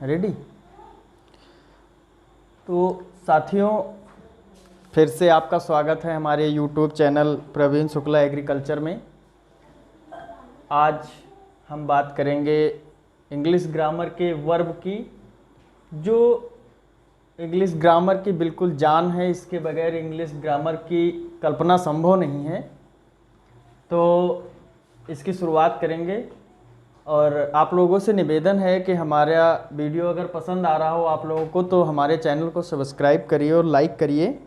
Ready. तो साथियों, फिर से आपका स्वागत है हमारे YouTube channel Praveen Shukla agriculture में। आज हम बात करेंगे इंग्लिश ग्रामर के वर्ब की, जो इंग्लिश ग्रामर की बिल्कुल जान है। इसके बगैर इंग्लिश ग्रामर की कल्पना संभव नहीं है। तो इसकी शुरुआत करेंगे और आप लोगों से निवेदन है कि हमारा वीडियो अगर पसंद आ रहा हो आप लोगों को तो हमारे चैनल को सब्सक्राइब करिए और लाइक करिए।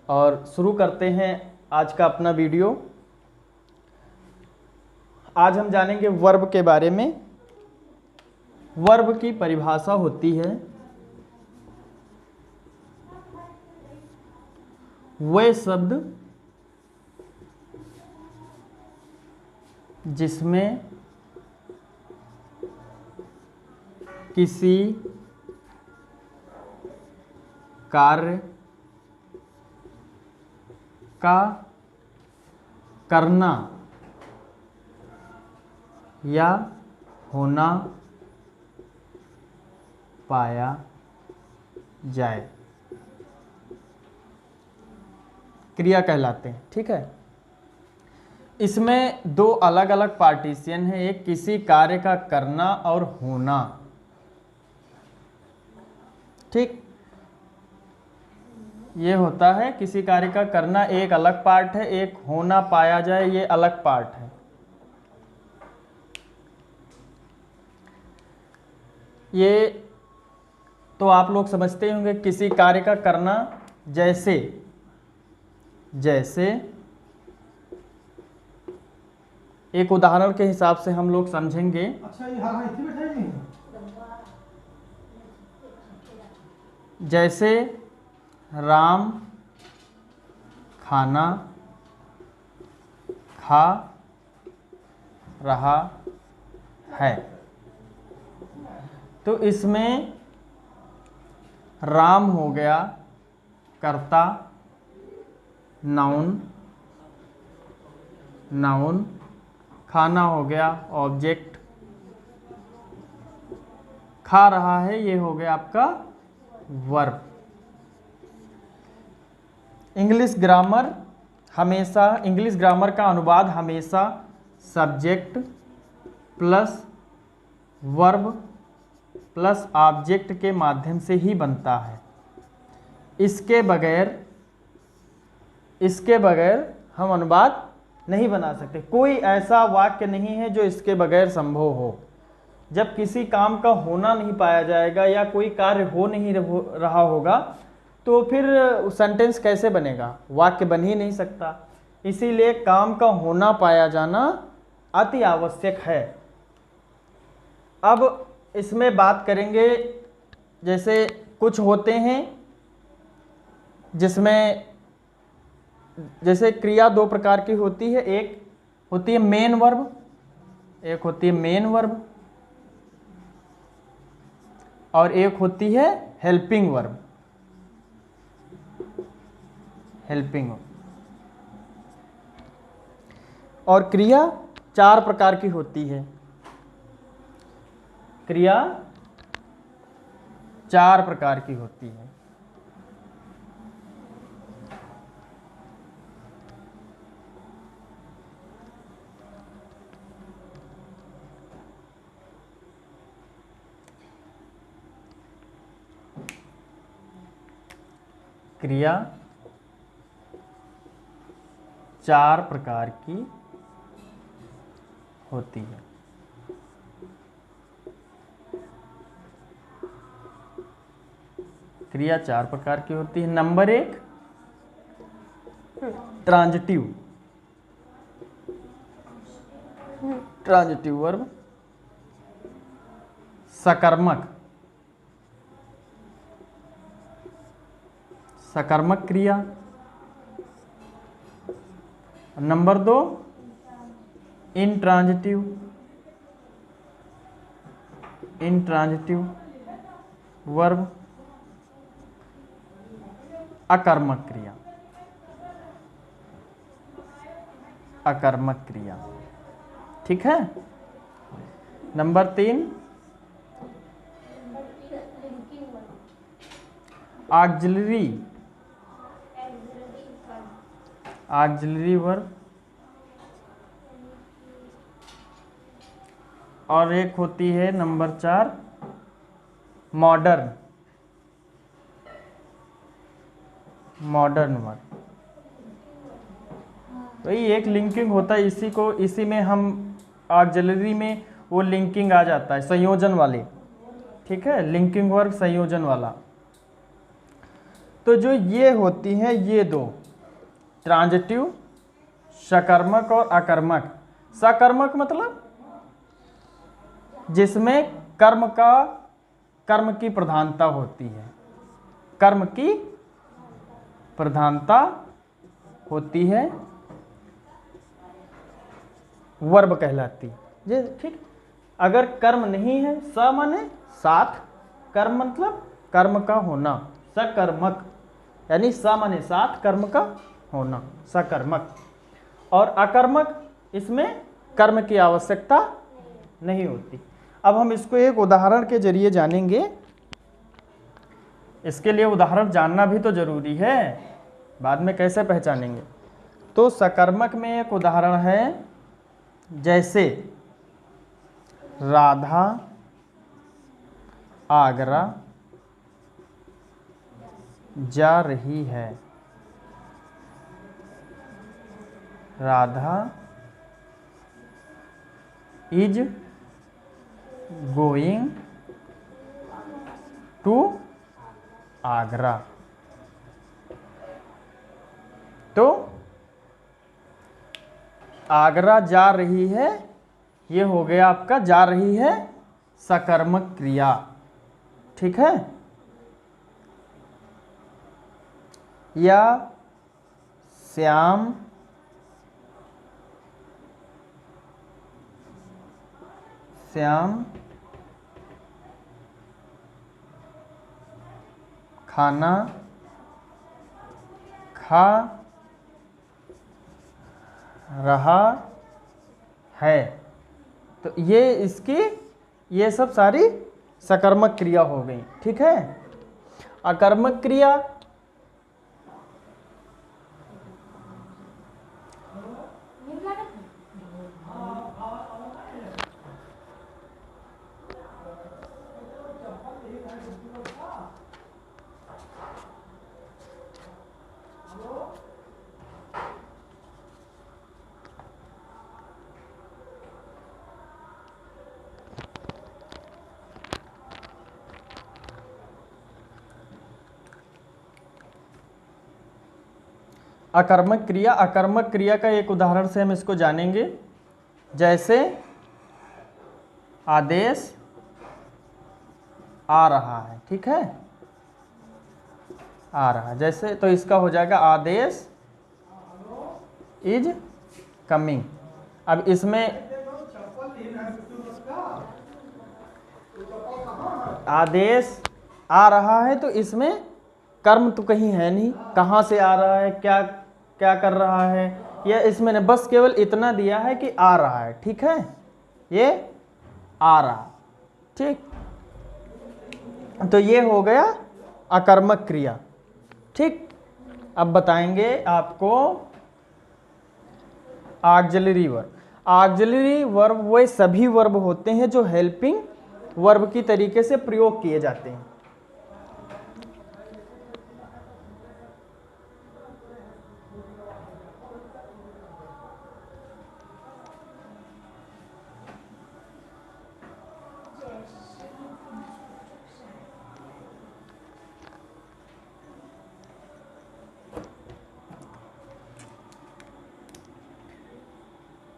और शुरू करते हैं आज का अपना वीडियो। आज हम जानेंगे वर्ब के बारे में। वर्ब की परिभाषा होती है वह शब्द जिसमें किसी कार्य का करना या होना पाया जाए, क्रिया कहलाते हैं। ठीक है। इसमें दो अलग अलग पार्टीशन है, एक किसी कार्य का करना और होना। ठीक, ये होता है किसी कार्य का करना, एक अलग पार्ट है, एक होना पाया जाए ये अलग पार्ट है। ये तो आप लोग समझते होंगे। किसी कार्य का करना जैसे जैसे एक उदाहरण के हिसाब से हम लोग समझेंगे। अच्छा, ये हाँ इतनी बैठे नहीं। जैसे राम खाना खा रहा है, तो इसमें राम हो गया कर्ता, नाउन, नाउन, खाना हो गया ऑब्जेक्ट, खा रहा है ये हो गया आपका वर्ब। इंग्लिश ग्रामर का अनुवाद हमेशा subject plus verb plus object के माध्यम से ही बनता है। इसके बगैर हम अनुवाद नहीं बना सकते। कोई ऐसा वाक्य नहीं है जो इसके बगैर संभव हो। जब किसी काम का होना नहीं पाया जाएगा या कोई कार्य हो नहीं रहा होगा तो फिर सेंटेंस कैसे बनेगा, वाक्य बन ही नहीं सकता। इसीलिए काम का होना पाया जाना अति आवश्यक है। अब इसमें बात करेंगे, जैसे कुछ होते हैं जिसमें जैसे क्रिया दो प्रकार की होती है। एक होती है मेन वर्ब, एक होती है मेन वर्ब और एक होती है हेल्पिंग वर्ब। हेल्पिंग वर्ब और क्रिया चार प्रकार की होती है। क्रिया चार प्रकार की होती है। क्रिया चार प्रकार की होती है। क्रिया चार प्रकार की होती है। नंबर एक, ट्रांजिटिव वर्ब, सकर्मक क्रिया। नंबर दो, इंट्रांजिटिव वर्ब, अकर्मक क्रिया। अकर्मक क्रिया। ठीक है। नंबर 3 ऑक्सिलरी, ऑक्सिलरी वर्ब, और एक होती है नंबर 4 मॉडर्न, मॉडर्न वर्ब। वही एक लिंकिंग होता है, इसी में हम ऑक्सिलरी में वो लिंकिंग आ जाता है, संयोजन वाले, ठीक है, लिंकिंग वर्ब संयोजन वाला। तो जो ये होती हैं ये दो, ट्रांजिटिव, सकर्मक और अकर्मक। सकर्मक मतलब जिसमें कर्म की प्रधानता होती है, कर्म की प्रधानता होती है, वर्ब कहलाती है ये, ठीक। अगर कर्म नहीं है, स माने साथ, कर्म मतलब कर्म का होना, सकर्मक, यानी स माने साथ, कर्म का होना, सकर्मक। और अकर्मक, इसमें कर्म की आवश्यकता नहीं होती। अब हम इसको एक उदाहरण के जरिए जानेंगे। इसके लिए उदाहरण जानना भी तो जरूरी है, बाद में कैसे पहचानेंगे। तो सकर्मक में एक उदाहरण है, जैसे राधा आगरा जा रही है, Radha is going to Agra. तो आगरा जा रही है, ये हो गया आपका जा रही है सकर्मक क्रिया, ठीक है। या श्याम खाना खा रहा है। तो ये सब सारी सकर्मक क्रिया हो गई, ठीक है। अकर्मक क्रिया, अकर्मक क्रिया, अकर्मक क्रिया का एक उदाहरण से हम इसको जानेंगे। जैसे आदेश आ रहा है, ठीक है, आ रहा है, जैसे तो इसका हो जाएगा आदेश इज कमिंग। अब इसमें आदेश आ रहा है, तो इसमें कर्म तो कहीं है नहीं, कहाँ से आ रहा है, क्या क्या कर रहा है, यह इसमें ने बस केवल इतना दिया है कि आ रहा है, ठीक है, ये आ रहा, ठीक। तो ये हो गया अकर्मक क्रिया, ठीक। अब बताएंगे आपको ऑक्सिलरी वर्ब। ऑक्सिलरी वर्ब वो सभी वर्ब होते हैं जो हेल्पिंग वर्ब की तरीके से प्रयोग किए जाते हैं।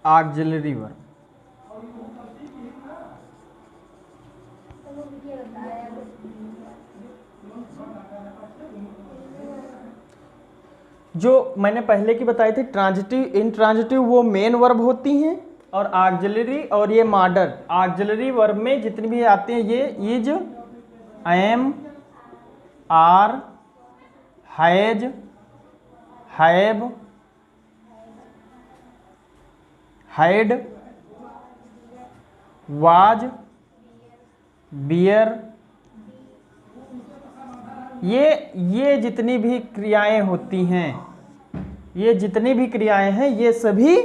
ऑक्सिलरी वर्ब, जो मैंने पहले की बताई थी ट्रांजिटिव, इंट्रांजिटिव वो मेन वर्ब होती हैं, और ऑक्सिलरी और ये मॉडर्न। ऑक्सिलरी वर्ब में जितनी भी आते हैं ये is, am, are, has, have, had, was, were, ये जितनी भी क्रियाएं होती हैं, ये जितनी भी क्रियाएं हैं, ये सभी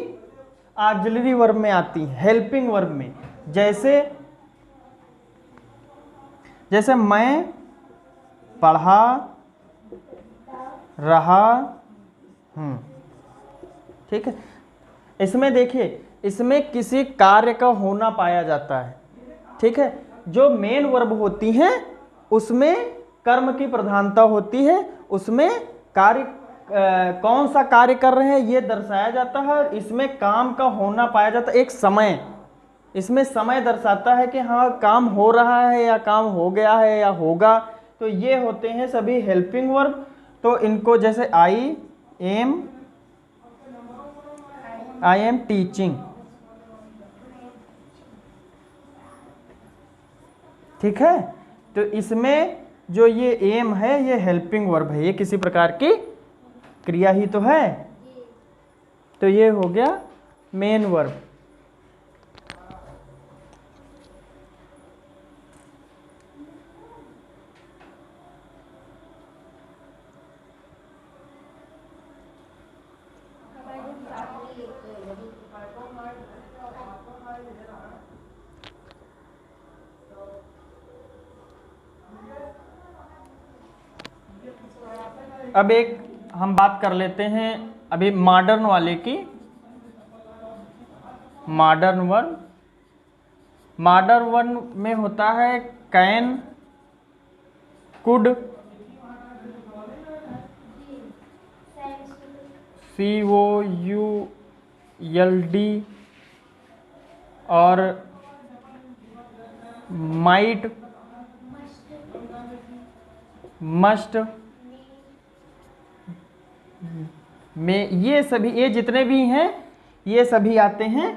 ऑक्सिलरी वर्ब में आती हैं, हेल्पिंग वर्ब में। जैसे मैं पढ़ा रहा हूँ, ठीक है। इसमें देखिए, इसमें किसी कार्य का होना पाया जाता है, ठीक है। जो मेन वर्ब होती हैं उसमें कर्म की प्रधानता होती है, उसमें कार्य कौन सा कार्य कर रहे हैं ये दर्शाया जाता है, और इसमें काम का होना पाया जाता है, एक समय, इसमें समय दर्शाता है कि हाँ काम हो रहा है या काम हो गया है या होगा। तो ये होते हैं सभी हेल्पिंग वर्ब। तो इनको जैसे आई एम टीचिंग, ठीक है। तो इसमें जो ये एम है ये हेल्पिंग वर्ब है, ये किसी प्रकार की क्रिया ही तो है। तो ये हो गया मेन वर्ब। अब एक हम बात कर लेते हैं अभी मॉडर्न वाले की। मॉडर्न वर्ब में होता है कैन, कुड, COULD और माइट, मस्ट में, ये सभी, ये जितने भी हैं ये सभी आते हैं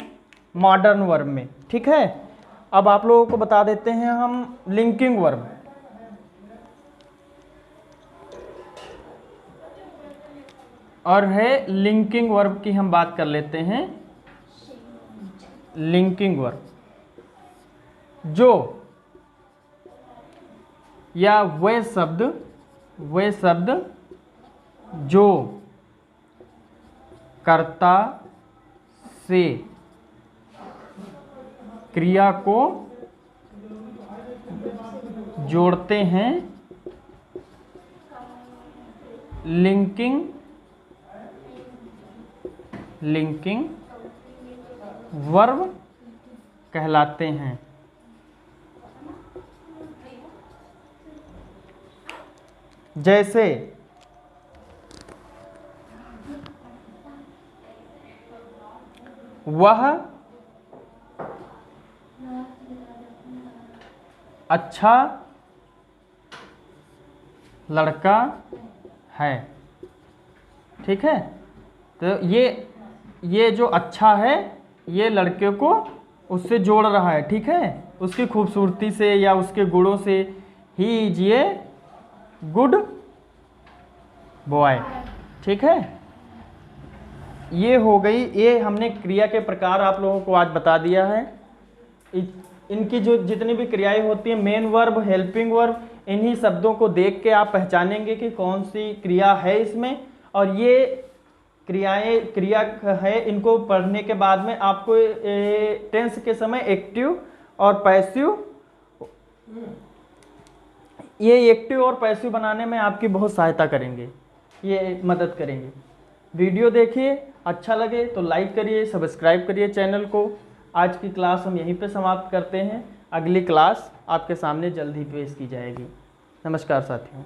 मॉडर्न वर्ब में, ठीक है। अब आप लोगों को बता देते हैं हम लिंकिंग वर्ब। और है लिंकिंग वर्ब की हम बात कर लेते हैं। लिंकिंग वर्ब जो या वे शब्द जो कर्ता से क्रिया को जोड़ते हैं, लिंकिंग वर्ब कहलाते हैं। जैसे वह अच्छा लड़का है, ठीक है। तो ये जो अच्छा है ये लड़के को उससे जोड़ रहा है, ठीक है, उसकी खूबसूरती से या उसके गुणों से। He is a good boy, ठीक है। ये हो गई, ये हमने क्रिया के प्रकार आप लोगों को आज बता दिया है। इनकी जो जितनी भी क्रियाएं होती हैं, मेन वर्ब, हेल्पिंग वर्ब, इन्हीं शब्दों को देख के आप पहचानेंगे कि कौन सी क्रिया है इसमें। और ये क्रिया है, इनको पढ़ने के बाद में आपको टेंस के समय एक्टिव और पैसिव, ये एक्टिव और पैसिव बनाने में आपकी बहुत सहायता करेंगे, ये मदद करेंगे। वीडियो देखिए, अच्छा लगे तो लाइक करिए, सब्सक्राइब करिए चैनल को। आज की क्लास हम यहीं पे समाप्त करते हैं। अगली क्लास आपके सामने जल्द ही पेश की जाएगी। नमस्कार साथियों।